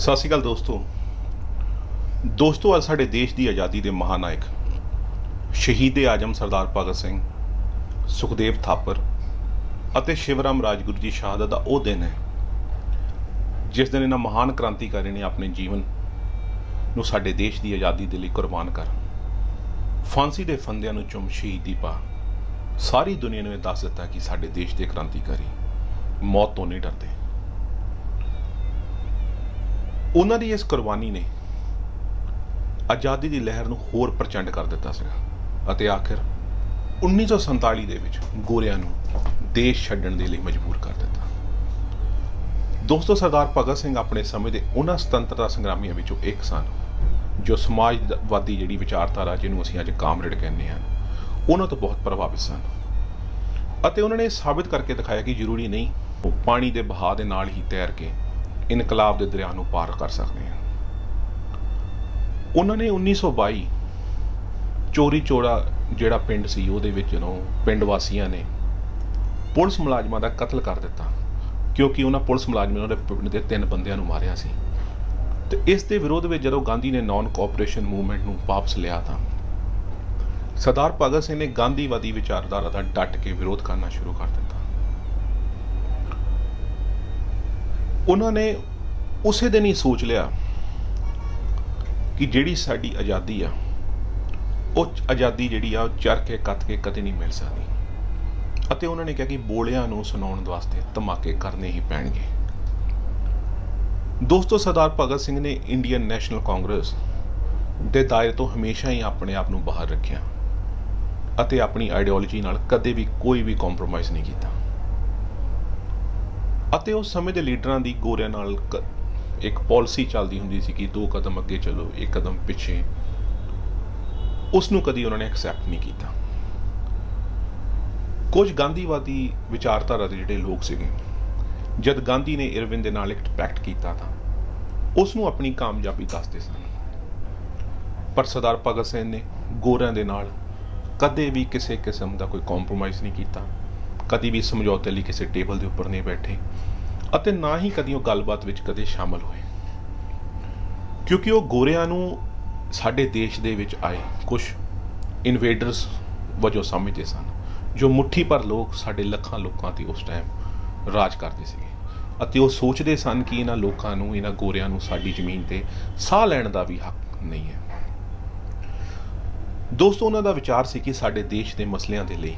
ਸਤਿ ਸ਼੍ਰੀ ਅਕਾਲ ਦੋਸਤੋ ਅੱਜ ਸਾਡੇ ਦੇਸ਼ ਦੀ ਆਜ਼ਾਦੀ ਦੇ ਮਹਾਨਾਇਕ ਸ਼ਹੀਦ ਆਜਮ ਸਰਦਾਰ ਭਗਤ ਸਿੰਘ, ਸੁਖਦੇਵ ਥਾਪਰ ਅਤੇ ਸ਼ਿਵਰਾਮ ਰਾਜਗੁਰੂ ਜੀ ਸ਼ਹਾਦਤ ਦਾ ਉਹ ਦਿਨ ਹੈ ਜਿਸ ਦਿਨ ਇਹਨਾਂ ਮਹਾਨ ਕ੍ਰਾਂਤੀਕਾਰੀ ਨੇ ਆਪਣੇ ਜੀਵਨ ਨੂੰ ਸਾਡੇ ਦੇਸ਼ ਦੀ ਆਜ਼ਾਦੀ ਦੇ ਲਈ ਕੁਰਬਾਨ ਕਰ ਫਾਂਸੀ ਦੇ ਫੰਦਿਆਂ ਨੂੰ ਚੁੰਮ ਸ਼ਹੀਦੀ ਪਾ ਸਾਰੀ ਦੁਨੀਆ ਨੂੰ ਇਹ ਦੱਸ ਦਿੱਤਾ ਕਿ ਸਾਡੇ ਦੇਸ਼ ਦੇ ਕ੍ਰਾਂਤੀਕਾਰੀ ਮੌਤ ਤੋਂ ਨਹੀਂ ਡਰਦੇ। ਉਹਨਾਂ ਦੀ ਇਸ ਕੁਰਬਾਨੀ ਨੇ ਆਜ਼ਾਦੀ ਦੀ ਲਹਿਰ ਨੂੰ ਹੋਰ ਪ੍ਰਚੰਡ ਕਰ ਦਿੱਤਾ ਸੀਗਾ ਅਤੇ ਆਖਿਰ 1947 ਦੇ ਵਿੱਚ ਗੋਰਿਆਂ ਨੂੰ ਦੇਸ਼ ਛੱਡਣ ਦੇ ਲਈ ਮਜਬੂਰ ਕਰ ਦਿੱਤਾ। ਦੋਸਤੋ, ਸਰਦਾਰ ਭਗਤ ਸਿੰਘ ਆਪਣੇ ਸਮੇਂ ਦੇ ਉਹਨਾਂ ਸੁਤੰਤਰਤਾ ਸੰਗਰਾਮੀਆਂ ਵਿੱਚੋਂ ਇੱਕ ਸਨ ਜੋ ਸਮਾਜਵਾਦੀ ਜਿਹੜੀ ਵਿਚਾਰਧਾਰਾ ਜਿਹਨੂੰ ਅਸੀਂ ਅੱਜ ਕਾਮਰੇਡ ਕਹਿੰਦੇ ਹਾਂ ਉਹਨਾਂ ਤੋਂ ਬਹੁਤ ਪ੍ਰਭਾਵਿਤ ਸਨ ਅਤੇ ਉਹਨਾਂ ਨੇ ਸਾਬਿਤ ਕਰਕੇ ਦਿਖਾਇਆ ਕਿ ਜ਼ਰੂਰੀ ਨਹੀਂ ਉਹ ਪਾਣੀ ਦੇ ਬਹਾਅ ਦੇ ਨਾਲ ਹੀ ਤੈਰ ਕੇ ਇਨਕਲਾਬ ਦੇ ਦਰਿਆ ਨੂੰ ਪਾਰ ਕਰ ਸਕਦੇ ਹਨ। ਉਹਨਾਂ ਨੇ 1922 ਚੋਰੀ ਚੋੜਾ ਜਿਹੜਾ ਪਿੰਡ ਸੀ ਉਹਦੇ ਵਿੱਚ ਜਦੋਂ ਪਿੰਡ ਵਾਸੀਆਂ ਨੇ ਪੁਲਿਸ ਮੁਲਾਜ਼ਮਾਂ ਦਾ ਕਤਲ ਕਰ ਦਿੱਤਾ ਕਿਉਂਕਿ ਉਹਨਾਂ ਪੁਲਿਸ ਮੁਲਾਜ਼ਮਾਂ ਨੇ ਪਿੰਡ ਦੇ 3 ਬੰਦਿਆਂ ਨੂੰ ਮਾਰਿਆ ਸੀ ਤੇ ਇਸ ਦੇ ਵਿਰੋਧ ਵਿੱਚ ਜਦੋਂ ਗਾਂਧੀ ਨੇ ਨਾਨ ਕੋਆਪਰੇਸ਼ਨ ਮੂਵਮੈਂਟ ਨੂੰ ਵਾਪਸ ਲਿਆ ਤਾਂ ਸਰਦਾਰ ਭਗਤ ਸਿੰਘ ਨੇ ਗਾਂਧੀਵਾਦੀ ਵਿਚਾਰਧਾਰਾ ਦਾ ਡਟ ਕੇ ਵਿਰੋਧ ਕਰਨਾ ਸ਼ੁਰੂ ਕਰ ਦਿੱਤਾ। ਉਹਨਾਂ ਨੇ ਉਸੇ ਦਿਨ ਹੀ ਸੋਚ ਲਿਆ ਕਿ ਜਿਹੜੀ ਸਾਡੀ ਆਜ਼ਾਦੀ ਆ ਉਹ ਆਜ਼ਾਦੀ ਜਿਹੜੀ ਆ ਉਹ ਚਰ ਕੇ ਕੱਤ ਕੇ ਕਦੇ ਨਹੀਂ ਮਿਲ ਸਕਦੀ ਅਤੇ ਉਹਨਾਂ ਨੇ ਕਿਹਾ ਕਿ ਬੋਲਿਆਂ ਨੂੰ ਸੁਣਾਉਣ ਵਾਸਤੇ ਧਮਾਕੇ ਕਰਨੇ ਹੀ ਪੈਣਗੇ। ਦੋਸਤੋ, ਸਰਦਾਰ ਭਗਤ ਸਿੰਘ ਨੇ ਇੰਡੀਅਨ ਨੈਸ਼ਨਲ ਕਾਂਗਰਸ ਦੇ ਦਾਇਰੇ ਤੋਂ ਹਮੇਸ਼ਾ ਹੀ ਆਪਣੇ ਆਪ ਨੂੰ ਬਾਹਰ ਰੱਖਿਆ ਅਤੇ ਆਪਣੀ ਆਈਡੀਓਲੋਜੀ ਨਾਲ ਕਦੇ ਵੀ ਕੋਈ ਵੀ ਕੰਪਰੋਮਾਈਜ਼ ਨਹੀਂ ਕੀਤਾ ਅਤੇ ਉਸ ਸਮੇਂ ਦੇ ਲੀਡਰਾਂ ਦੀ ਗੋਰਿਆਂ ਨਾਲ ਇੱਕ ਪਾਲਿਸੀ ਚੱਲਦੀ ਹੁੰਦੀ ਸੀ ਕਿ 2 ਕਦਮ ਅੱਗੇ ਚਲੋ 1 ਕਦਮ ਪਿੱਛੇ। ਉਸ ਨੂੰ ਕਦੀ ਉਹਨਾਂ ਨੇ ਐਕਸੈਪਟ ਨਹੀਂ ਕੀਤਾ। ਕੁਝ ਗਾਂਧੀਵਾਦੀ ਵਿਚਾਰਧਾਰਾ ਦੇ ਜਿਹੜੇ ਲੋਕ ਸੀਗੇ ਜਦ ਗਾਂਧੀ ਨੇ ਇਰਵਿਨ ਦੇ ਨਾਲ ਇੱਕ ਪੈਕਟ ਕੀਤਾ ਤਾਂ ਉਸ ਨੂੰ ਆਪਣੀ ਕਾਮਯਾਬੀ ਦੱਸਦੇ ਸਨ, ਪਰ ਸਰਦਾਰ ਭਗਤ ਸਿੰਘ ਨੇ ਗੋਰਿਆਂ ਦੇ ਨਾਲ ਕਦੇ ਵੀ ਕਿਸੇ ਕਿਸਮ ਦਾ ਕੋਈ ਕੰਪਰੋਮਾਈਜ਼ ਨਹੀਂ ਕੀਤਾ, ਕਦੀ ਵੀ ਸਮਝੌਤੇ ਲਈ ਕਿਸੇ ਟੇਬਲ ਦੇ ਉੱਪਰ ਨਹੀਂ ਬੈਠੇ ਅਤੇ ਨਾ ਹੀ ਕਦੀ ਉਹ ਗੱਲਬਾਤ ਵਿੱਚ ਕਦੇ ਸ਼ਾਮਲ ਹੋਏ ਕਿਉਂਕਿ ਉਹ ਗੋਰਿਆਂ ਨੂੰ ਸਾਡੇ ਦੇਸ਼ ਦੇ ਵਿੱਚ ਆਏ ਕੁਝ ਇਨਵੇਡਰਸ ਵਜੋਂ ਸਮਝਦੇ ਸਨ ਜੋ ਮੁੱਠੀ ਭਰ ਲੋਕ ਸਾਡੇ ਲੱਖਾਂ ਲੋਕਾਂ ਤੇ ਉਸ ਟਾਈਮ ਰਾਜ ਕਰਦੇ ਸੀਗੇ ਅਤੇ ਉਹ ਸੋਚਦੇ ਸਨ ਕਿ ਇਹਨਾਂ ਲੋਕਾਂ ਨੂੰ, ਇਹਨਾਂ ਗੋਰਿਆਂ ਨੂੰ ਸਾਡੀ ਜ਼ਮੀਨ ਤੇ ਸਾਹ ਲੈਣ ਦਾ ਵੀ ਹੱਕ ਨਹੀਂ ਹੈ। ਦੋਸਤੋ, ਉਹਨਾਂ ਦਾ ਵਿਚਾਰ ਸੀ ਕਿ ਸਾਡੇ ਦੇਸ਼ ਦੇ ਮਸਲਿਆਂ ਦੇ ਲਈ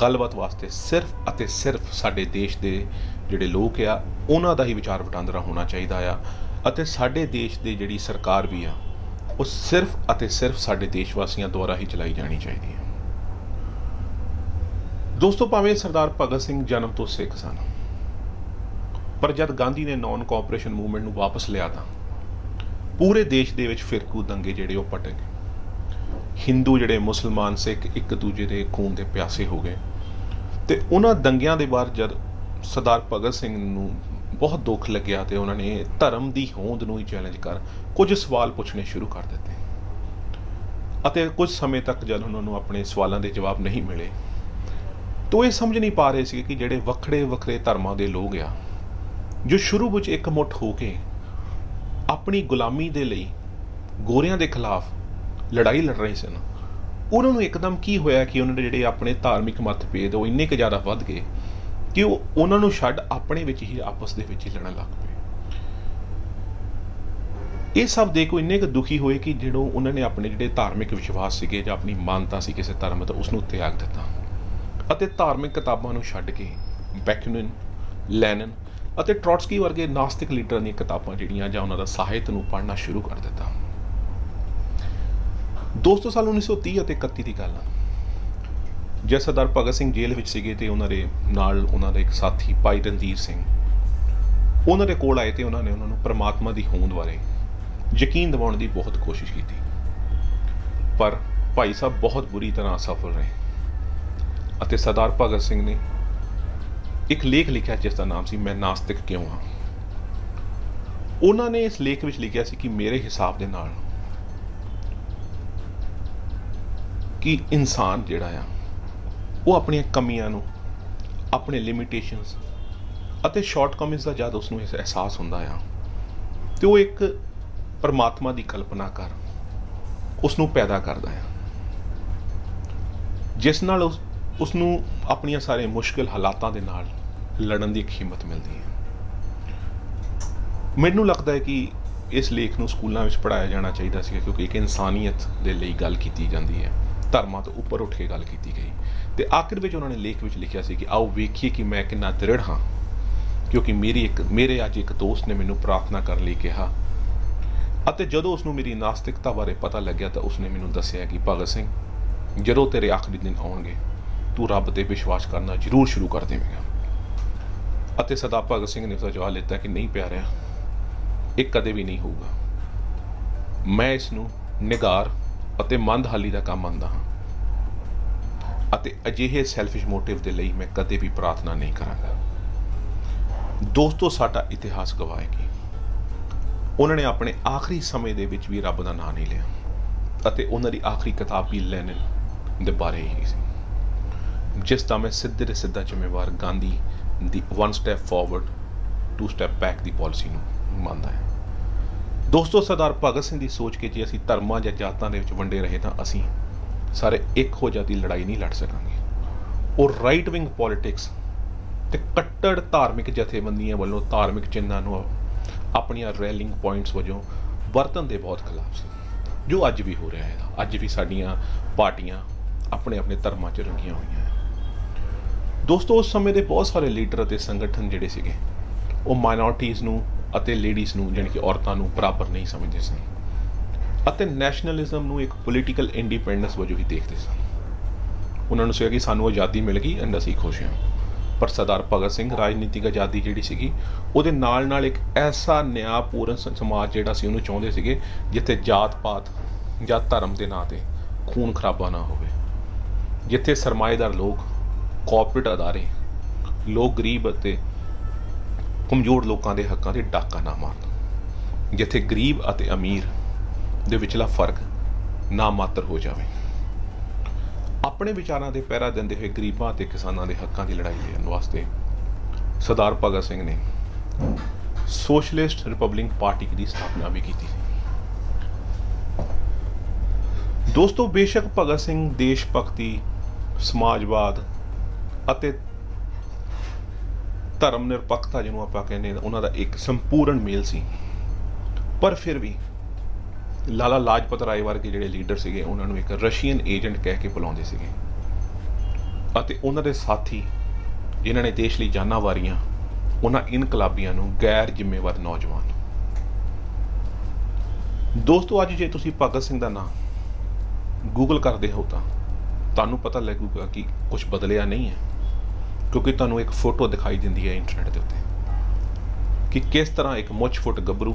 ਗੱਲਬਾਤ ਵਾਸਤੇ ਸਿਰਫ ਅਤੇ ਸਿਰਫ ਸਾਡੇ ਦੇਸ਼ ਦੇ ਜਿਹੜੇ ਲੋਕ ਆ ਉਹਨਾਂ ਦਾ ਹੀ ਵਿਚਾਰ ਵਟਾਂਦਰਾ ਹੋਣਾ ਚਾਹੀਦਾ ਆ ਅਤੇ ਸਾਡੇ ਦੇਸ਼ ਦੀ ਜਿਹੜੀ ਸਰਕਾਰ ਵੀ ਆ ਉਹ ਸਿਰਫ ਅਤੇ ਸਿਰਫ ਸਾਡੇ ਦੇਸ਼ ਵਾਸੀਆਂ ਦੁਆਰਾ ਹੀ ਚਲਾਈ ਜਾਣੀ ਚਾਹੀਦੀ ਹੈ। ਦੋਸਤੋ, ਭਾਵੇਂ ਸਰਦਾਰ ਭਗਤ ਸਿੰਘ ਜਨਮ ਤੋਂ ਸਿੱਖ ਸਨ ਪਰ ਜਦ ਗਾਂਧੀ ਨੇ ਨਾਨ ਕੋਆਪਰੇਸ਼ਨ ਮੂਵਮੈਂਟ ਨੂੰ ਵਾਪਸ ਲਿਆ ਤਾਂ ਪੂਰੇ ਦੇਸ਼ ਦੇ ਵਿੱਚ ਫਿਰਕੂ ਦੰਗੇ ਜਿਹੜੇ ਉਹ ਭਟਕ ਗਏ। ਹਿੰਦੂ ਜਿਹੜੇ ਮੁਸਲਮਾਨ ਸਿੱਖ ਇੱਕ ਦੂਜੇ ਦੇ ਖੂਨ ਦੇ ਪਿਆਸੇ ਹੋ ਗਏ ਤੇ ਉਹਨਾਂ ਦੰਗਿਆਂ ਦੇ ਬਾਅਦ ਜਦ ਸਰਦਾਰ ਭਗਤ ਸਿੰਘ ਨੂੰ ਬਹੁਤ ਦੁੱਖ ਲੱਗਿਆ ਤੇ ਉਹਨਾਂ ਨੇ ਧਰਮ ਦੀ ਹੋਂਦ ਨੂੰ ਹੀ ਚੈਲੰਜ ਕਰ ਕੁਝ ਸਵਾਲ ਪੁੱਛਣੇ ਸ਼ੁਰੂ ਕਰ ਦਿੱਤੇ ਅਤੇ ਕੁਝ ਸਮੇਂ ਤੱਕ ਜਦ ਉਹਨਾਂ ਨੂੰ ਆਪਣੇ ਸਵਾਲਾਂ ਦੇ ਜਵਾਬ ਨਹੀਂ ਮਿਲੇ ਤਾਂ ਉਹ ਇਹ ਸਮਝ ਨਹੀਂ ਪਾ ਰਹੇ ਸੀ ਕਿ ਜਿਹੜੇ ਵੱਖਰੇ ਵੱਖਰੇ ਧਰਮਾਂ ਦੇ ਲੋਕ ਆ ਜੋ ਸ਼ੁਰੂ ਵਿੱਚ ਇਕਮੁੱਠ ਹੋ ਕੇ ਆਪਣੀ ਗੁਲਾਮੀ ਦੇ ਲਈ ਗੋਰਿਆਂ ਦੇ ਖਿਲਾਫ ਲੜਾਈ ਲੜ ਰਹੇ ਸਨ, ਉਹਨਾਂ ਨੂੰ ਇੱਕਦਮ ਕੀ ਹੋਇਆ ਕਿ ਉਹਨਾਂ ਦੇ ਜਿਹੜੇ ਆਪਣੇ ਧਾਰਮਿਕ ਮਤਭੇਦ ਉਹ ਇੰਨੇ ਕੁ ਜ਼ਿਆਦਾ ਵੱਧ ਗਏ ਕਿ ਉਹ ਉਹਨਾਂ ਨੂੰ ਛੱਡ ਆਪਣੇ ਵਿੱਚ ਹੀ ਆਪਸ ਦੇ ਵਿੱਚ ਹੀ ਲੜਨ ਲੱਗ ਪਏ। ਇਹ ਸਭ ਦੇਖ ਕੇ ਇੰਨੇ ਕੁ ਦੁਖੀ ਹੋਏ ਕਿ ਜਦੋਂ ਉਹਨਾਂ ਨੇ ਆਪਣੇ ਜਿਹੜੇ ਧਾਰਮਿਕ ਵਿਸ਼ਵਾਸ ਸੀਗੇ ਜਾਂ ਆਪਣੀ ਮਾਨਤਾ ਸੀ ਕਿਸੇ ਧਰਮ ਦਾ ਉਸ ਨੂੰ ਤਿਆਗ ਦਿੱਤਾ ਅਤੇ ਧਾਰਮਿਕ ਕਿਤਾਬਾਂ ਨੂੰ ਛੱਡ ਕੇ ਬੈਕਨਨ, ਲੈਨਨ ਅਤੇ ਟ੍ਰੋਟਸਕੀ ਵਰਗੇ ਨਾਸਤਿਕ ਲੀਡਰਾਂ ਦੀਆਂ ਕਿਤਾਬਾਂ ਜਿਹੜੀਆਂ ਜਾਂ ਉਹਨਾਂ ਦਾ ਸਾਹਿਤ ਨੂੰ ਪੜ੍ਹਨਾ ਸ਼ੁਰੂ ਕਰ ਦਿੱਤਾ। ਦੋਸਤੋ, ਸਾਲ 1930 ਅਤੇ 31 ਦੀ ਗੱਲ ਆ ਜਦ ਸਰਦਾਰ ਭਗਤ ਸਿੰਘ ਜੇਲ੍ਹ ਵਿੱਚ ਸੀਗੇ ਤੇ ਉਹਨਾਂ ਦੇ ਨਾਲ ਉਹਨਾਂ ਦਾ ਇੱਕ ਸਾਥੀ ਭਾਈ ਰਣਧੀਰ ਸਿੰਘ ਉਹਨਾਂ ਦੇ ਕੋਲ ਆਏ ਤੇ ਉਹਨਾਂ ਨੇ ਉਹਨਾਂ ਨੂੰ ਪਰਮਾਤਮਾ ਦੀ ਹੋਂਦ ਬਾਰੇ ਯਕੀਨ ਦਿਵਾਉਣ ਦੀ ਬਹੁਤ ਕੋਸ਼ਿਸ਼ ਕੀਤੀ ਪਰ ਭਾਈ ਸਾਹਿਬ ਬਹੁਤ ਬੁਰੀ ਤਰ੍ਹਾਂ ਅਸਫਲ ਰਹੇ ਅਤੇ ਸਰਦਾਰ ਭਗਤ ਸਿੰਘ ਨੇ ਇੱਕ ਲੇਖ ਲਿਖਿਆ ਜਿਸ ਦਾ ਨਾਮ ਸੀ ਮੈਂ ਨਾਸਤਿਕ ਕਿਉਂ ਹਾਂ। ਉਹਨਾਂ ਨੇ ਇਸ ਲੇਖ ਵਿੱਚ ਲਿਖਿਆ ਸੀ ਕਿ ਮੇਰੇ ਹਿਸਾਬ ਦੇ ਨਾਲ ਕਿ ਇਨਸਾਨ ਜਿਹੜਾ ਆ ਉਹ ਆਪਣੀਆਂ ਕਮੀਆਂ ਨੂੰ, ਆਪਣੇ ਲਿਮਿਟੇਸ਼ਨਸ ਅਤੇ ਸ਼ਾਰਟਕਮਿੰਗਸ ਦਾ ਜਦ ਉਸ ਨੂੰ ਅਹਿਸਾਸ ਹੁੰਦਾ ਆ ਤੇ ਉਹ ਇੱਕ ਪਰਮਾਤਮਾ ਦੀ ਕਲਪਨਾ ਕਰ ਉਸ ਨੂੰ ਪੈਦਾ ਕਰਦਾ ਹੈ, ਜਿਸ ਨਾਲ ਉਸ ਨੂੰ ਆਪਣੀਆਂ ਸਾਰੇ ਮੁਸ਼ਕਿਲ ਹਾਲਾਤਾਂ ਦੇ ਨਾਲ ਲੜਨ ਦੀ ਇੱਕ ਹਿੰਮਤ ਮਿਲਦੀ ਹੈ। ਮੈਨੂੰ ਲੱਗਦਾ ਹੈ ਕਿ ਇਸ ਲੇਖ ਨੂੰ ਸਕੂਲਾਂ ਵਿੱਚ ਪੜ੍ਹਾਇਆ ਜਾਣਾ ਚਾਹੀਦਾ ਸੀ, ਕਿਉਂਕਿ ਇੱਕ ਇਨਸਾਨੀਅਤ ਦੇ ਲਈ ਗੱਲ ਕੀਤੀ ਜਾਂਦੀ ਹੈ, ਧਰਮਾਂ ਤੋਂ ਉੱਪਰ ਉੱਠ ਕੇ ਗੱਲ ਕੀਤੀ ਗਈ। ਤੇ ਆਖਿਰ ਵਿੱਚ ਉਹਨਾਂ ਨੇ ਲੇਖ ਵਿੱਚ ਲਿਖਿਆ ਸੀ ਕਿ ਆਓ ਵੇਖੀਏ ਕਿ ਮੈਂ ਕਿੰਨਾ ਦ੍ਰਿੜ ਹਾਂ, ਕਿਉਂਕਿ ਮੇਰੇ ਅੱਜ ਇੱਕ ਦੋਸਤ ਨੇ ਮੈਨੂੰ ਪ੍ਰਾਰਥਨਾ ਕਰਨ ਲਈ ਕਿਹਾ, ਅਤੇ ਜਦੋਂ ਉਸਨੂੰ ਮੇਰੀ ਨਾਸਤਿਕਤਾ ਬਾਰੇ ਪਤਾ ਲੱਗਿਆ ਤਾਂ ਉਸਨੇ ਮੈਨੂੰ ਦੱਸਿਆ ਕਿ ਭਗਤ ਸਿੰਘ, ਜਦੋਂ ਤੇਰੇ ਆਖਰੀ ਦਿਨ ਆਉਣਗੇ ਤੂੰ ਰੱਬ ਤੇ ਵਿਸ਼ਵਾਸ ਕਰਨਾ ਜ਼ਰੂਰ ਸ਼ੁਰੂ ਕਰ ਦੇਵੇਂਗਾ। ਅਤੇ ਸਰਦਾਰ ਭਗਤ ਸਿੰਘ ਨੇ ਉਸਦਾ ਜਵਾਬ ਦਿੱਤਾ ਕਿ ਨਹੀਂ ਪਿਆਰਿਆ, ਇਹ ਕਦੇ ਵੀ ਨਹੀਂ ਹੋਊਗਾ। ਮੈਂ ਇਸ ਨੂੰ ਨਿਗਾਰ ਅਤੇ ਮੰਦਹਾਲੀ ਦਾ ਕੰਮ ਮੰਨਦਾ ਹਾਂ, ਅਤੇ ਅਜਿਹੇ ਸੈਲਫਿਸ਼ ਮੋਟਿਵ ਦੇ ਲਈ ਮੈਂ ਕਦੇ ਵੀ ਪ੍ਰਾਰਥਨਾ ਨਹੀਂ ਕਰਾਂਗਾ। ਦੋਸਤੋ, ਸਾਡਾ ਇਤਿਹਾਸ ਗਵਾਹ ਹੈ ਕਿ ਉਹਨਾਂ ਨੇ ਆਪਣੇ ਆਖਰੀ ਸਮੇਂ ਦੇ ਵਿੱਚ ਵੀ ਰੱਬ ਦਾ ਨਾਂ ਨਹੀਂ ਲਿਆ, ਅਤੇ ਉਹਨਾਂ ਦੀ ਆਖਰੀ ਕਿਤਾਬ ਵੀ ਲੈਨਿਨ ਦੇ ਬਾਰੇ ਹੀ ਸੀ, ਜਿਸ ਦਾ ਮੈਂ ਸਿੱਧੇ ਤੇ ਸਿੱਧਾ ਜ਼ਿੰਮੇਵਾਰ ਗਾਂਧੀ ਦੀ 1 ਸਟੈਪ ਫਾਰਵਰਡ 2 ਸਟੈਪ ਬੈਕ ਦੀ ਪਾਲਿਸੀ ਨੂੰ ਮੰਨਦਾ ਹੈ। ਦੋਸਤੋ, ਸਰਦਾਰ ਭਗਤ ਸਿੰਘ ਦੀ ਸੋਚ ਕੇ ਜੇ ਅਸੀਂ ਧਰਮਾਂ ਜਾਂ ਜਾਤਾਂ ਦੇ ਵਿੱਚ ਵੰਡੇ ਰਹੇ ਤਾਂ ਅਸੀਂ ਸਾਰੇ ਇੱਕ ਹੋ ਜਾਤੀ ਲੜਾਈ ਨਹੀਂ ਲੜ ਸਕਾਂਗੇ। ਉਹ ਰਾਈਟ ਵਿੰਗ ਪੋਲਿਟਿਕਸ ਤੇ ਕੱਟੜ ਧਾਰਮਿਕ ਜਥੇਬੰਦੀਆਂ ਵੱਲੋਂ ਧਾਰਮਿਕ ਚਿੰਨ੍ਹਾਂ ਨੂੰ ਆਪਣੀਆਂ ਰੈਲਿੰਗ ਪੁਆਇੰਟਸ ਵਜੋਂ ਵਰਤਣ ਦੇ ਬਹੁਤ ਖਿਲਾਫ ਸੀ, ਜੋ ਅੱਜ ਵੀ ਹੋ ਰਿਹਾ ਹੈ। ਅੱਜ ਵੀ ਸਾਡੀਆਂ ਪਾਰਟੀਆਂ ਆਪਣੇ ਆਪਣੇ ਧਰਮਾਂ 'ਚ ਰੰਗੀਆਂ ਹੋਈਆਂ ਹੈ। ਦੋਸਤੋ, ਉਸ ਸਮੇਂ ਦੇ ਬਹੁਤ ਸਾਰੇ ਲੀਡਰ ਅਤੇ ਸੰਗਠਨ ਜਿਹੜੇ ਸੀਗੇ ਉਹ ਮਾਈਨੋਰਟੀਜ਼ ਨੂੰ ਅਤੇ ਲੇਡੀਜ਼ ਨੂੰ, ਜਾਣੀ ਕਿ ਔਰਤਾਂ ਨੂੰ, ਬਰਾਬਰ ਨਹੀਂ ਸਮਝਦੇ ਸਨ, ਅਤੇ ਨੈਸ਼ਨਲਿਜ਼ਮ ਨੂੰ ਇੱਕ ਪੋਲੀਟੀਕਲ ਇੰਡੀਪੈਂਡੈਂਸ ਵਜੋਂ ਵੀ ਦੇਖਦੇ ਸਨ। ਉਹਨਾਂ ਨੂੰ ਸੀਗਾ ਕਿ ਸਾਨੂੰ ਆਜ਼ਾਦੀ ਮਿਲ ਗਈ ਐਂਡ ਅਸੀਂ ਖੁਸ਼ ਹਾਂ। ਪਰ ਸਰਦਾਰ ਭਗਤ ਸਿੰਘ ਰਾਜਨੀਤਿਕ ਆਜ਼ਾਦੀ ਜਿਹੜੀ ਸੀਗੀ ਉਹਦੇ ਨਾਲ ਨਾਲ ਇੱਕ ਐਸਾ ਨਿਆਂਪੂਰਨ ਸਮਾਜ ਜਿਹੜਾ ਸੀ ਉਹਨੂੰ ਚਾਹੁੰਦੇ ਸੀਗੇ, ਜਿੱਥੇ ਜਾਤ ਪਾਤ ਜਾਂ ਧਰਮ ਦੇ ਨਾਂ 'ਤੇ ਖੂਨ ਖਰਾਬਾ ਨਾ ਹੋਵੇ, ਜਿੱਥੇ ਸਰਮਾਏਦਾਰ ਲੋਕ, ਕਾਰਪੋਰੇਟ ਅਦਾਰੇ, ਲੋਕ ਗਰੀਬ ਅਤੇ ਕਮਜ਼ੋਰ ਲੋਕਾਂ ਦੇ ਹੱਕਾਂ 'ਤੇ ਡਾਕਾ ਨਾ ਮਾਰਨ, ਜਿੱਥੇ ਗਰੀਬ ਅਤੇ ਅਮੀਰ ਦੇ ਵਿਚਲਾ ਫਰਕ ਨਾ ਮਾਤਰ ਹੋ ਜਾਵੇ। ਆਪਣੇ ਵਿਚਾਰਾਂ ਦੇ ਪਹਿਰਾ ਦਿੰਦੇ ਹੋਏ ਗਰੀਬਾਂ ਅਤੇ ਕਿਸਾਨਾਂ ਦੇ ਹੱਕਾਂ ਦੀ ਲੜਾਈ ਲੜਨ ਵਾਸਤੇ ਸਰਦਾਰ ਭਗਤ ਸਿੰਘ ਨੇ ਸੋਸ਼ਲਿਸਟ ਰਿਪਬਲਿਕ ਪਾਰਟੀ ਦੀ ਸਥਾਪਨਾ ਵੀ ਕੀਤੀ ਸੀ। ਦੋਸਤੋ, ਬੇਸ਼ੱਕ ਭਗਤ ਸਿੰਘ ਦੇਸ਼ ਭਗਤੀ, ਸਮਾਜਵਾਦ ਅਤੇ ਧਰਮ ਨਿਰਪੱਖਤਾ ਜਿਹਨੂੰ ਆਪਾਂ ਕਹਿੰਦੇ ਹਾਂ ਉਹਨਾਂ ਦਾ ਇੱਕ ਸੰਪੂਰਨ ਮੇਲ ਸੀ, ਪਰ ਫਿਰ ਵੀ ਲਾਲਾ ਲਾਜਪਤ ਰਾਏ ਵਰਗੇ ਜਿਹੜੇ ਲੀਡਰ ਸੀਗੇ ਉਹਨਾਂ ਨੂੰ ਇੱਕ ਰਸ਼ੀਅਨ ਏਜੰਟ ਕਹਿ ਕੇ ਬੁਲਾਉਂਦੇ ਸੀਗੇ, ਅਤੇ ਉਹਨਾਂ ਦੇ ਸਾਥੀ ਜਿਨ੍ਹਾਂ ਨੇ ਦੇਸ਼ ਲਈ ਜਾਨਾਂ ਵਾਰੀਆਂ ਉਹਨਾਂ ਇਨਕਲਾਬੀਆਂ ਨੂੰ ਗੈਰ ਜ਼ਿੰਮੇਵਾਰ ਨੌਜਵਾਨ। ਦੋਸਤੋ, ਅੱਜ ਜੇ ਤੁਸੀਂ ਭਗਤ ਸਿੰਘ ਦਾ ਨਾਂ ਗੂਗਲ ਕਰਦੇ ਹੋ ਤਾਂ ਤੁਹਾਨੂੰ ਪਤਾ ਲੱਗੂਗਾ ਕਿ ਕੁਝ ਬਦਲਿਆ ਨਹੀਂ ਹੈ, ਕਿਉਂਕਿ ਤੁਹਾਨੂੰ ਇੱਕ ਫੋਟੋ ਦਿਖਾਈ ਦਿੰਦੀ ਹੈ ਇੰਟਰਨੈਟ ਦੇ ਉੱਤੇ ਕਿ ਕਿਸ ਤਰ੍ਹਾਂ ਇੱਕ ਮੁੱਛ ਫੁੱਟ ਗੱਭਰੂ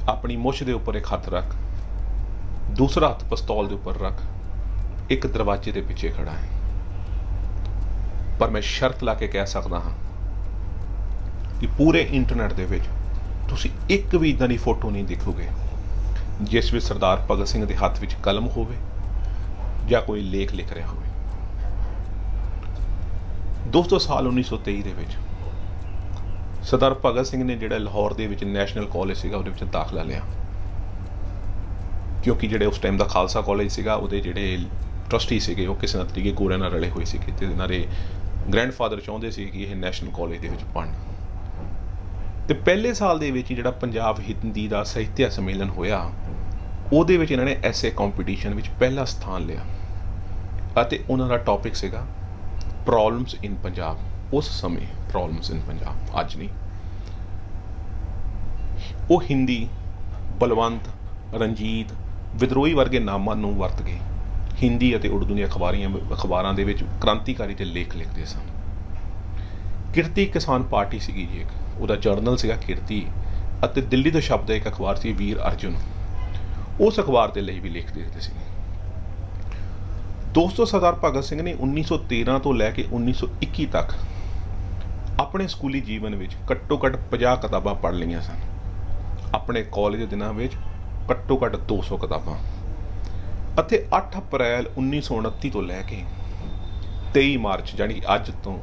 ਆਪਣੀ ਮੁੱਛ ਦੇ ਉੱਪਰ ਇੱਕ ਹੱਥ ਰੱਖ, ਦੂਸਰਾ ਹੱਥ ਪਿਸਤੌਲ ਦੇ ਉੱਪਰ ਰੱਖ, ਇੱਕ ਦਰਵਾਜ਼ੇ ਦੇ ਪਿੱਛੇ ਖੜਾ ਹੈ। ਪਰ ਮੈਂ ਸ਼ਰਤ ਲਾ ਕੇ ਕਹਿ ਸਕਦਾ ਹਾਂ ਕਿ ਪੂਰੇ ਇੰਟਰਨੈਟ ਦੇ ਵਿੱਚ ਤੁਸੀਂ ਇੱਕ ਵੀ ਇੱਦਾਂ ਦੀ ਫੋਟੋ ਨਹੀਂ ਦੇਖੋਗੇ ਜਿਸ ਵਿੱਚ ਸਰਦਾਰ ਭਗਤ ਸਿੰਘ ਦੇ ਹੱਥ ਵਿੱਚ ਕਲਮ ਹੋਵੇ ਜਾਂ ਕੋਈ ਲੇਖ ਲਿਖ ਰਿਹਾ ਹੋਵੇ। ਦੋਸਤੋ, ਸਾਲ 1923 ਦੇ ਵਿੱਚ ਸਰਦਾਰ ਭਗਤ ਸਿੰਘ ਨੇ ਜਿਹੜਾ ਲਾਹੌਰ ਦੇ ਵਿੱਚ ਨੈਸ਼ਨਲ ਕਾਲਜ ਸੀਗਾ ਉਹਦੇ ਵਿੱਚ ਦਾਖਲਾ ਲਿਆ, ਕਿਉਂਕਿ ਜਿਹੜੇ ਉਸ ਟਾਈਮ ਦਾ ਖਾਲਸਾ ਕਾਲਜ ਸੀਗਾ ਉਹਦੇ ਜਿਹੜੇ ਟਰਸਟੀ ਸੀਗੇ ਉਹ ਕਿਸੇ ਨਾ ਤਰੀਕੇ ਗੋਰਿਆਂ ਨਾਲ ਰਲੇ ਹੋਏ ਸੀਗੇ, ਅਤੇ ਇਹਨਾਂ ਦੇ ਗ੍ਰੈਂਡਫਾਦਰ ਚਾਹੁੰਦੇ ਸੀ ਕਿ ਇਹ ਨੈਸ਼ਨਲ ਕਾਲਜ ਦੇ ਵਿੱਚ ਪੜ੍ਹਨ। ਤੇ ਪਹਿਲੇ ਸਾਲ ਦੇ ਵਿੱਚ ਜਿਹੜਾ ਪੰਜਾਬ ਹਿੰਦੀ ਦਾ ਸਾਹਿਤਿਆ ਸੰਮੇਲਨ ਹੋਇਆ ਉਹਦੇ ਵਿੱਚ ਇਹਨਾਂ ਨੇ ਐਸੇ ਕੰਪੀਟੀਸ਼ਨ ਵਿੱਚ ਪਹਿਲਾ ਸਥਾਨ ਲਿਆ, ਅਤੇ ਉਹਨਾਂ ਦਾ ਟੌਪਿਕ ਸੀਗਾ ਪ੍ਰੋਬਲਮਸ ਇਨ ਪੰਜਾਬ। ਉਸ ਸਮੇਂ ਪ੍ਰੋਬਲਮਸ ਇਨ ਪੰਜਾਬ, ਅੱਜ ਨਹੀਂ। ਉਹ ਹਿੰਦੀ, ਬਲਵੰਤ, ਰਣਜੀਤ, ਵਿਦਰੋਹੀ ਵਰਗੇ ਨਾਮਾਂ ਨੂੰ ਵਰਤ ਕੇ ਹਿੰਦੀ ਅਤੇ ਉਰਦੂ ਦੀਆਂ ਅਖਬਾਰਾਂ ਦੇ ਵਿੱਚ ਕ੍ਰਾਂਤੀਕਾਰੀ ਦੇ ਲੇਖ ਲਿਖਦੇ ਸਨ। ਕਿਰਤੀ ਕਿਸਾਨ ਪਾਰਟੀ ਸੀਗੀ ਜੀ ਇੱਕ, ਉਹਦਾ ਜਰਨਲ ਸੀਗਾ ਕਿਰਤੀ, ਅਤੇ ਦਿੱਲੀ ਤੋਂ ਛਪਦਾ ਇੱਕ ਅਖਬਾਰ ਸੀ ਵੀਰ ਅਰਜੁਨ, ਉਸ ਅਖਬਾਰ ਦੇ ਲਈ ਵੀ ਲਿਖਦੇ ਹੁੰਦੇ ਸੀ। ਦੋਸਤੋ, ਸਰਦਾਰ ਭਗਤ ਸਿੰਘ ਨੇ 1913 ਤੋਂ ਲੈ ਕੇ 1921 ਤੱਕ ਆਪਣੇ ਸਕੂਲੀ ਜੀਵਨ ਵਿੱਚ ਘੱਟੋ ਘੱਟ 50 ਕਿਤਾਬਾਂ ਪੜ੍ਹ ਲਈਆਂ ਸਨ। ਆਪਣੇ ਕਾਲਜ ਦੇ ਦਿਨਾਂ ਵਿੱਚ ਘੱਟੋ ਘੱਟ 200 ਕਿਤਾਬਾਂ, ਅਤੇ 8 ਅਪ੍ਰੈਲ 1929 ਤੋਂ ਲੈ ਕੇ 23 ਮਾਰਚ ਜਾਣੀ ਅੱਜ ਤੋਂ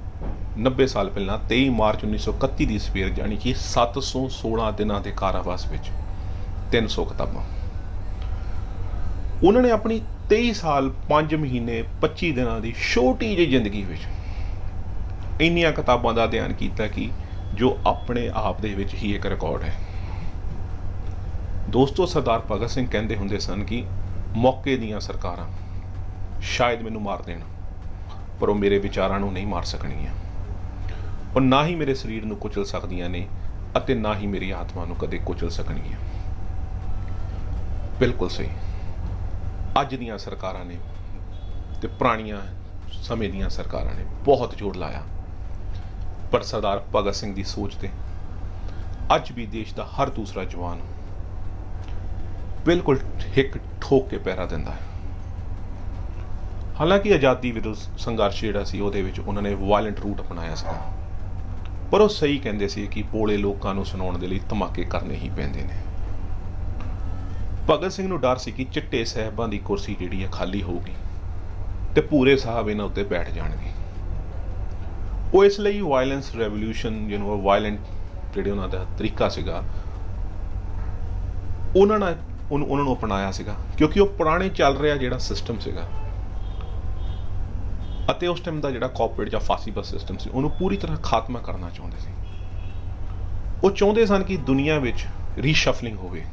90 ਸਾਲ ਪਹਿਲਾਂ 23 ਮਾਰਚ 1931 ਦੀ ਸਵੇਰ ਜਾਣੀ ਕਿ 716 ਦਿਨਾਂ ਦੇ ਕਾਰਾਵਾਸ ਵਿੱਚ 300 ਕਿਤਾਬਾਂ। ਉਹਨਾਂ ਨੇ ਆਪਣੀ 23 ਸਾਲ 5 ਮਹੀਨੇ 25 ਦਿਨਾਂ ਦੀ ਛੋਟੀ ਜਿਹੀ ਜ਼ਿੰਦਗੀ ਵਿੱਚ ਇੰਨੀਆਂ ਕਿਤਾਬਾਂ ਦਾ ਅਧਿਐਨ ਕੀਤਾ ਕਿ ਜੋ ਆਪਣੇ ਆਪ ਦੇ ਵਿੱਚ ਹੀ ਇੱਕ ਰਿਕਾਰਡ ਹੈ। ਦੋਸਤੋ, ਸਰਦਾਰ ਭਗਤ ਸਿੰਘ ਕਹਿੰਦੇ ਹੁੰਦੇ ਸਨ ਕਿ ਮੌਕੇ ਦੀਆਂ ਸਰਕਾਰਾਂ ਸ਼ਾਇਦ ਮੈਨੂੰ ਮਾਰ ਦੇਣ, ਪਰ ਉਹ ਮੇਰੇ ਵਿਚਾਰਾਂ ਨੂੰ ਨਹੀਂ ਮਾਰ ਸਕਣਗੀਆਂ। ਉਹ ਨਾ ਹੀ ਮੇਰੇ ਸਰੀਰ ਨੂੰ ਕੁਚਲ ਸਕਦੀਆਂ ਨੇ ਅਤੇ ਨਾ ਹੀ ਮੇਰੀ ਆਤਮਾ ਨੂੰ ਕਦੇ ਕੁਚਲ ਸਕਣਗੀਆਂ। ਬਿਲਕੁਲ ਸਹੀ। ਅੱਜ ਦੀਆਂ ਸਰਕਾਰਾਂ ਨੇ ਤੇ ਪੁਰਾਣੀਆਂ ਸਮੇਂ ਦੀਆਂ ਸਰਕਾਰਾਂ ਨੇ ਬਹੁਤ ਜ਼ੋਰ ਲਾਇਆ, ਪਰ ਸਰਦਾਰ ਭਗਤ ਸਿੰਘ ਦੀ ਸੋਚ ਤੇ ਅੱਜ ਵੀ ਦੇਸ਼ ਦਾ ਹਰ ਦੂਸਰਾ ਜਵਾਨ ਬਿਲਕੁਲ ਹਿੱਕ ਠੋਕ ਕੇ ਪਹਿਰਾ ਦਿੰਦਾ ਹੈ। ਹਾਲਾਂਕਿ ਆਜ਼ਾਦੀ ਵਿਰੁੱਧ ਸੰਘਰਸ਼ ਜਿਹੜਾ ਸੀ ਉਹਦੇ ਵਿੱਚ ਉਹਨਾਂ ਨੇ ਵਾਇਲੈਂਟ ਰੂਟ ਅਪਣਾਇਆ ਸੀਗਾ, ਪਰ ਉਹ ਸਹੀ ਕਹਿੰਦੇ ਸੀ ਕਿ ਭੋਲੇ ਲੋਕਾਂ ਨੂੰ ਸੁਣਾਉਣ ਦੇ ਲਈ ਧਮਾਕੇ ਕਰਨੇ ਹੀ ਪੈਂਦੇ ਨੇ। ਭਗਤ ਸਿੰਘ ਨੂੰ ਡਰ ਸੀ ਕਿ ਚਿੱਟੇ ਸਾਹਿਬਾਂ ਦੀ ਕੁਰਸੀ ਜਿਹੜੀ ਹੈ ਖਾਲੀ ਹੋਊਗੀ ਤੇ ਪੂਰੇ ਸਾਹਿਬ ਇਹਨਾਂ ਉੱਤੇ ਬੈਠ ਜਾਣਗੇ। ਉਹ ਇਸ ਲਈ ਵਾਇਲੈਂਸ ਰੈਵੋਲੂਸ਼ਨ ਜਿਹਨੂੰ ਵਾਇਲੈਂਟ ਜਿਹੜੇ ਉਹਨਾਂ ਦਾ ਤਰੀਕਾ ਸੀਗਾ ਉਹਨਾਂ ਨੂੰ ਅਪਣਾਇਆ ਸੀਗਾ, ਕਿਉਂਕਿ ਉਹ ਪੁਰਾਣੇ ਚੱਲ ਰਿਹਾ ਜਿਹੜਾ ਸਿਸਟਮ ਸੀਗਾ ਅਤੇ ਉਸ ਟਾਈਮ ਦਾ ਜਿਹੜਾ ਕਾਰਪੋਰੇਟ ਜਾਂ ਫਾਸੀਬਸ ਸਿਸਟਮ ਸੀ ਉਹਨੂੰ ਪੂਰੀ ਤਰ੍ਹਾਂ ਖਾਤਮਾ ਕਰਨਾ ਚਾਹੁੰਦੇ ਸੀ। ਉਹ ਚਾਹੁੰਦੇ ਸਨ ਕਿ ਦੁਨੀਆ ਵਿੱਚ ਰੀਸ਼ਫਲਿੰਗ ਹੋਵੇ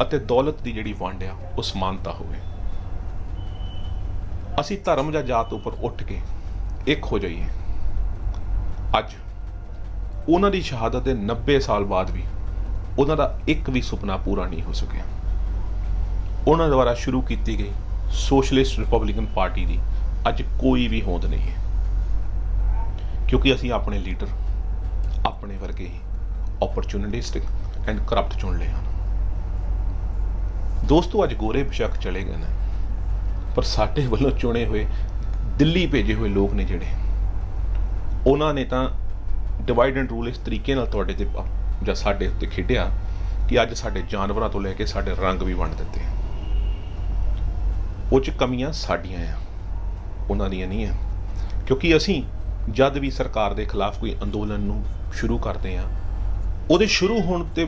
ਅਤੇ ਦੌਲਤ ਦੀ ਜਿਹੜੀ ਵੰਡ ਆ ਉਹ ਸਮਾਨਤਾ ਹੋਵੇ। ਅਸੀਂ ਧਰਮ ਜਾਂ ਜਾਤ ਉੱਪਰ ਉੱਠ ਕੇ ਇੱਕ ਹੋ ਜਾਈਏ। ਅੱਜ ਉਹਨਾਂ ਦੀ ਸ਼ਹਾਦਤ ਦੇ 90 ਸਾਲ ਬਾਅਦ ਵੀ ਉਹਨਾਂ ਦਾ ਇੱਕ ਵੀ ਸੁਪਨਾ ਪੂਰਾ ਨਹੀਂ ਹੋ ਸਕਿਆ। ਉਹਨਾਂ ਦੁਆਰਾ ਸ਼ੁਰੂ ਕੀਤੀ ਗਈ ਸੋਸ਼ਲਿਸਟ ਰਿਪਬਲਿਕਨ ਪਾਰਟੀ ਦੀ ਅੱਜ ਕੋਈ ਵੀ ਹੋਂਦ ਨਹੀਂ ਹੈ, ਕਿਉਂਕਿ ਅਸੀਂ ਆਪਣੇ ਲੀਡਰ ਆਪਣੇ ਵਰਗੇ ਹੀ ਓਪਰਚੁਨਿਟਿਸਟਿਕ ਐਂਡ ਕਰਪਟ ਚੁਣ ਲਏ ਹਨ। ਦੋਸਤੋ, ਅੱਜ ਗੋਰੇ ਬੇਸ਼ੱਕ ਚਲੇ ਗਏ ਨੇ, ਪਰ ਸਾਡੇ ਵੱਲੋਂ ਚੁਣੇ ਹੋਏ ਦਿੱਲੀ ਭੇਜੇ ਹੋਏ ਲੋਕ ਨੇ ਜਿਹੜੇ, ਉਹਨਾਂ ਨੇ ਤਾਂ ਡਿਵਾਈਡ ਐਂਡ ਰੂਲ ਇਸ ਤਰੀਕੇ ਨਾਲ ਤੁਹਾਡੇ ਤੇ ਜਾਂ ਸਾਡੇ ਉੱਤੇ ਖੇਡਿਆ ਕਿ ਅੱਜ ਸਾਡੇ ਜਾਨਵਰਾਂ ਤੋਂ ਲੈ ਕੇ ਸਾਡੇ ਰੰਗ ਵੀ ਵੰਡ ਦਿੱਤੇ। ਉਹ 'ਚ ਕਮੀਆਂ ਸਾਡੀਆਂ ਆ, ਉਹਨਾਂ ਦੀਆਂ ਨਹੀਂ ਆ, ਕਿਉਂਕਿ ਅਸੀਂ ਜਦ ਵੀ ਸਰਕਾਰ ਦੇ ਖਿਲਾਫ ਕੋਈ ਅੰਦੋਲਨ ਨੂੰ ਸ਼ੁਰੂ ਕਰਦੇ ਹਾਂ ਉਹਦੇ ਸ਼ੁਰੂ ਹੋਣ ਤੇ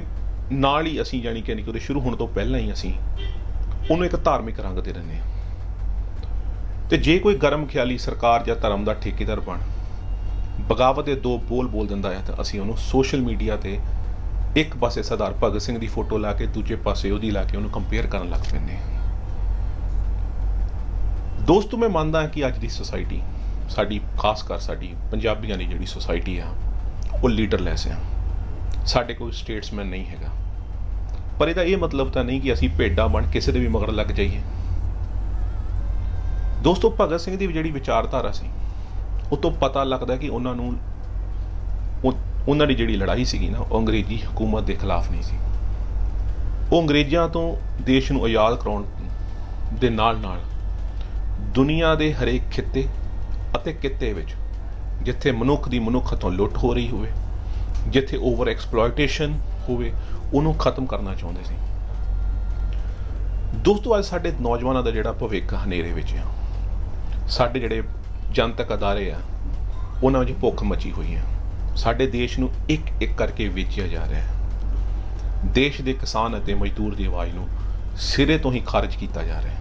ਨਾਲ ਹੀ ਅਸੀਂ ਜਾਣੀ ਕਿ ਉਹਦੇ ਸ਼ੁਰੂ ਹੋਣ ਤੋਂ ਪਹਿਲਾਂ ਹੀ ਅਸੀਂ ਉਹਨੂੰ ਇੱਕ ਧਾਰਮਿਕ ਰੰਗ ਦੇ ਦਿੰਦੇ ਹਾਂ। ਤੇ ਜੇ ਕੋਈ ਗਰਮ ਖਿਆਲੀ ਸਰਕਾਰ ਜਾਂ ਧਰਮ ਦਾ ਠੇਕੇਦਾਰ ਬਣ ਬਗਾਵਤ ਦੇ ਦੋ ਬੋਲ ਦਿੰਦਾ ਹੈ ਤਾਂ ਅਸੀਂ ਉਹਨੂੰ ਸੋਸ਼ਲ ਮੀਡੀਆ ਤੇ ਇੱਕ ਪਾਸੇ ਸਰਦਾਰ ਭਗਤ ਸਿੰਘ ਦੀ ਫੋਟੋ ਲਾ ਕੇ ਦੂਜੇ ਪਾਸੇ ਉਹਦੀ ਲਾ ਕੇ ਉਹਨੂੰ ਕੰਪੇਅਰ ਕਰਨ ਲੱਗ ਪੈਂਦੇ ਹਾਂ। ਦੋਸਤੋ, ਮੈਂ ਮੰਨਦਾ ਹਾਂ ਕਿ ਅੱਜ ਦੀ ਸੋਸਾਇਟੀ ਸਾਡੀ, ਖਾਸ ਕਰ ਸਾਡੀ ਪੰਜਾਬੀਆਂ ਦੀ ਜਿਹੜੀ ਸੋਸਾਇਟੀ ਆ ਉਹ ਲੀਡਰਲੈਸ ਆ। ਸਾਡੇ ਕੋਈ ਸਟੇਟਸਮੈਨ ਨਹੀਂ ਹੈਗਾ, ਪਰ ਇਹਦਾ ਇਹ ਮਤਲਬ ਤਾਂ ਨਹੀਂ ਕਿ ਅਸੀਂ ਭੇਡਾਂ ਬਣ ਕਿਸੇ ਦੇ ਵੀ ਮਗਰ ਲੱਗ ਜਾਈਏ। ਦੋਸਤੋ, ਭਗਤ ਸਿੰਘ ਦੀ ਜਿਹੜੀ ਵਿਚਾਰਧਾਰਾ ਸੀ ਉਹ ਤੋਂ ਪਤਾ ਲੱਗਦਾ ਕਿ ਉਹਨਾਂ ਦੀ ਜਿਹੜੀ ਲੜਾਈ ਸੀਗੀ ਨਾ ਉਹ ਅੰਗਰੇਜ਼ੀ ਹਕੂਮਤ ਦੇ ਖਿਲਾਫ ਨਹੀਂ ਸੀ। ਉਹ ਅੰਗਰੇਜ਼ਾਂ ਤੋਂ ਦੇਸ਼ ਨੂੰ ਆਜ਼ਾਦ ਕਰਾਉਣ ਦੇ ਨਾਲ ਨਾਲ ਦੁਨੀਆ ਦੇ ਹਰੇਕ ਖਿੱਤੇ ਅਤੇ ਕਿੱਤੇ ਵਿੱਚ ਜਿੱਥੇ ਮਨੁੱਖ ਦੀ ਮਨੁੱਖ ਹੱਥੋਂ ਲੁੱਟ ਹੋ ਰਹੀ ਹੋਵੇ, ਜਿੱਥੇ ਓਵਰ ਐਕਸਪਲੋਇਟੇਸ਼ਨ ਹੋਵੇ, ਉਹਨੂੰ ਖਤਮ ਕਰਨਾ ਚਾਹੁੰਦੇ ਸੀ। ਦੋਸਤੋ, ਅੱਜ ਸਾਡੇ ਨੌਜਵਾਨਾਂ ਦਾ ਜਿਹੜਾ ਭਵਿੱਖ ਹਨੇਰੇ ਵਿੱਚ ਆ। ਸਾਡੇ ਜਿਹੜੇ ਜਨਤਕ ਅਦਾਰੇ ਆ ਉਹਨਾਂ ਵਿੱਚ ਭੁੱਖ ਮਚੀ ਹੋਈ ਹੈ। ਸਾਡੇ ਦੇਸ਼ ਨੂੰ ਇੱਕ ਇੱਕ ਕਰਕੇ ਵੇਚਿਆ ਜਾ ਰਿਹਾ ਹੈ। ਦੇਸ਼ ਦੇ ਕਿਸਾਨ ਅਤੇ ਮਜ਼ਦੂਰ ਦੀ ਆਵਾਜ਼ ਨੂੰ ਸਿਰੇ ਤੋਂ ਹੀ ਖਾਰਜ ਕੀਤਾ ਜਾ ਰਿਹਾ ਹੈ।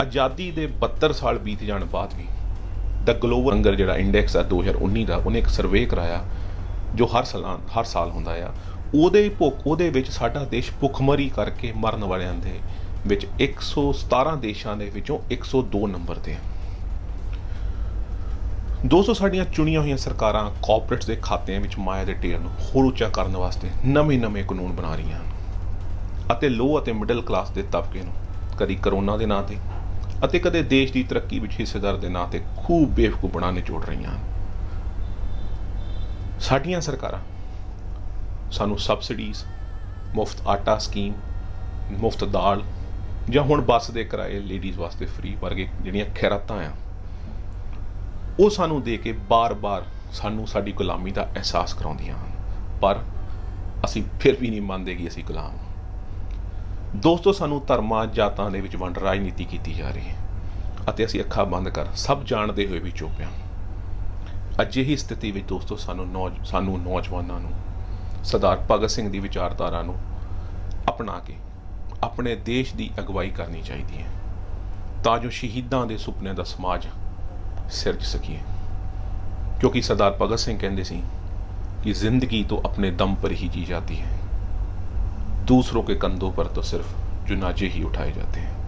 ਆਜ਼ਾਦੀ ਦੇ 72 ਸਾਲ ਬੀਤ ਜਾਣ ਬਾਅਦ ਵੀ ਦਾ ਗਲੋਬਲ ਹੰਗਰ ਜਿਹੜਾ ਇੰਡੈਕਸ ਆ 2019 ਦਾ, ਉਹਨੇ ਇੱਕ ਸਰਵੇ ਕਰਾਇਆ ਜੋ ਹਰ ਸਾਲ ਹੁੰਦਾ ਆ। ਉਹਦੇ ਵਿੱਚ ਸਾਡਾ ਦੇਸ਼ ਭੁੱਖਮਰੀ ਕਰਕੇ ਮਰਨ ਵਾਲਿਆਂ ਦੇ ਵਿੱਚ 117 ਦੇਸ਼ਾਂ ਦੇ ਵਿੱਚੋਂ 102 ਨੰਬਰ ਤੇ। ਦੋਸਤੋ, ਸਾਡੀਆਂ ਚੁਣੀਆਂ ਹੋਈਆਂ ਸਰਕਾਰਾਂ ਕਾਰਪੋਰੇਟਸ ਦੇ ਖਾਤਿਆਂ ਵਿੱਚ ਮਾਇਆ ਦੇ ਢੇਰ ਨੂੰ ਹੋਰ ਉੱਚਾ ਕਰਨ ਵਾਸਤੇ ਨਵੇਂ ਕਾਨੂੰਨ ਬਣਾ ਰਹੀਆਂ ਹਨ ਅਤੇ ਲੋ ਅਤੇ ਮਿਡਲ ਕਲਾਸ ਦੇ ਤਬਕੇ ਨੂੰ ਕਦੀ ਕਰੋਨਾ ਦੇ ਨਾਂ ਤੇ ਅਤੇ ਕਦੇ ਦੇਸ਼ ਦੀ ਤਰੱਕੀ ਵਿੱਚ ਹਿੱਸੇਦਾਰ ਦੇ ਨਾਂ ਤੇ ਖੂਬ ਬੇਵਕੂਫ ਬਣਾ ਨਿਚੋੜ ਰਹੀਆਂ ਹਨ। ਸਾਡੀਆਂ ਸਰਕਾਰਾਂ ਸਾਨੂੰ ਸਬਸਿਡੀਜ਼, ਮੁਫਤ ਆਟਾ ਸਕੀਮ, ਮੁਫਤ ਦਾਲ ਜਾਂ ਹੁਣ ਬੱਸ ਦੇ ਕਿਰਾਏ ਲੇਡੀਜ਼ ਵਾਸਤੇ ਫ੍ਰੀ ਵਰਗੇ ਜਿਹੜੀਆਂ ਖੈਰਾਤਾਂ ਆ ਉਹ ਸਾਨੂੰ ਦੇ ਕੇ ਬਾਰ-ਬਾਰ ਸਾਨੂੰ ਸਾਡੀ ਗੁਲਾਮੀ ਦਾ ਅਹਿਸਾਸ ਕਰਾਉਂਦੀਆਂ ਹਨ, ਪਰ ਅਸੀਂ ਫਿਰ ਵੀ ਨਹੀਂ ਮੰਨਦੇ ਕਿ ਅਸੀਂ ਗੁਲਾਮ ਹਾਂ। ਦੋਸਤੋ, ਸਾਨੂੰ ਧਰਮਾਂ ਜਾਤਾਂ ਦੇ ਵਿੱਚ ਵੰਡ ਰਾਜਨੀਤੀ ਕੀਤੀ ਜਾ ਰਹੀ ਹੈ ਅਤੇ ਅਸੀਂ ਅੱਖਾਂ ਬੰਦ ਕਰ ਸਭ ਜਾਣਦੇ ਹੋਏ ਵੀ ਚੁੱਪ ਹਾਂ। ਅਜਿਹੀ ਸਥਿਤੀ ਵਿੱਚ ਦੋਸਤੋ ਸਾਨੂੰ ਨੌਜਵਾਨਾਂ ਨੂੰ ਸਰਦਾਰ ਭਗਤ ਸਿੰਘ ਦੀ ਵਿਚਾਰਧਾਰਾ ਨੂੰ ਅਪਣਾ ਕੇ ਆਪਣੇ ਦੇਸ਼ ਦੀ ਅਗਵਾਈ ਕਰਨੀ ਚਾਹੀਦੀ ਹੈ, ਤਾਂ ਜੋ ਸ਼ਹੀਦਾਂ ਦੇ ਸੁਪਨਿਆਂ ਦਾ ਸਮਾਜ ਸਿਰਜ ਸਕੀਏ। क्योंकि सरदार भगत सिंह कहते सी कि जिंदगी तो अपने दम पर ही जी जाती है, दूसरों के कंधों पर तो सिर्फ जुनाजे ही उठाए जाते हैं।